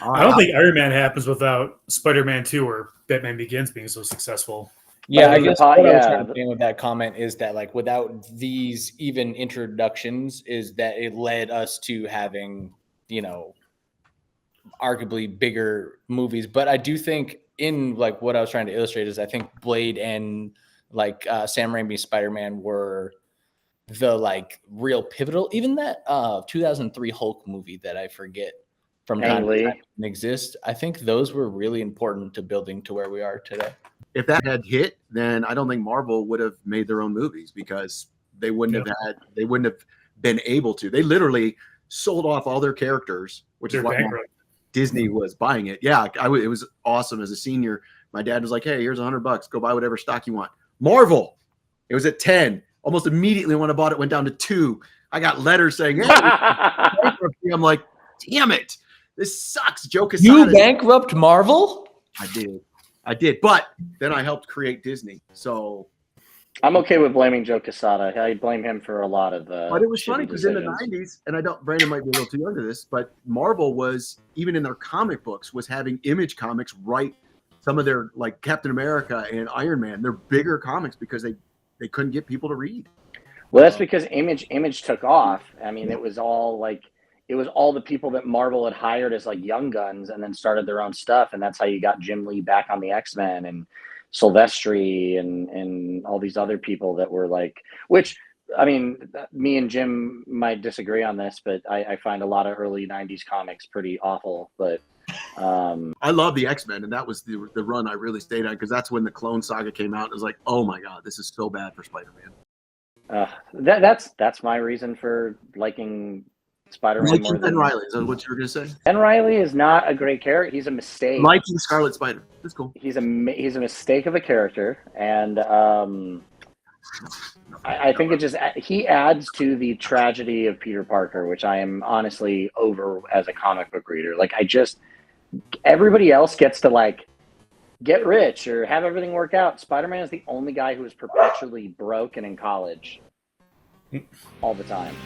I don't think Iron Man happens without Spider-Man 2 or Batman Begins being so successful. Yeah, I guess what I was trying to say with that comment is that, like, without these even introductions, is that it led us to having, arguably bigger movies. But I do think in, like, what I was trying to illustrate is I think Blade and, like, Sam Raimi's Spider-Man were the, like, real pivotal. Even that 2003 Hulk movie that I forget from time to time exist. I think those were really important to building to where we are today. If that had hit, then I don't think Marvel would have made their own movies because they wouldn't have been able to. They literally sold off all their characters, which is why Disney was buying it. Yeah, it was awesome as a senior. My dad was like, "Hey, here's $100. Go buy whatever stock you want." Marvel, it was at 10. Almost immediately when I bought it, went down to 2. I got letters saying, "Hey," I'm like, "Damn it, this sucks." Joe Quesada. You bankrupt Marvel? I did, but then I helped create Disney, so I'm okay with blaming Joe Quesada. I blame him for a lot of the. But it was funny because in the 90s, and Brandon might be a little too young to this, but Marvel was, even in their comic books, was having Image Comics write some of their, like, Captain America and Iron Man. They're bigger comics because they couldn't get people to read. Well, that's because Image took off. I mean, it was all the people that Marvel had hired as, like, young guns and then started their own stuff. And that's how you got Jim Lee back on the X-Men and Silvestri and all these other people that were like, which, I mean, me and Jim might disagree on this, but I find a lot of early 90s comics pretty awful. But I love the X-Men, and that was the run I really stayed on because that's when the Clone Saga came out. It was like, oh my God, this is so bad for Spider-Man. That's my reason for liking Spider-Man more than Ben Reilly. Is that what you were going to say? Ben Reilly is not a great character. He's a mistake. Liking Scarlet Spider. That's cool. He's a mistake of a character, and I think he adds to the tragedy of Peter Parker, which I am honestly over as a comic book reader. Like, everybody else gets to, like, get rich or have everything work out. Spider-Man is the only guy who is perpetually broke and in college all the time.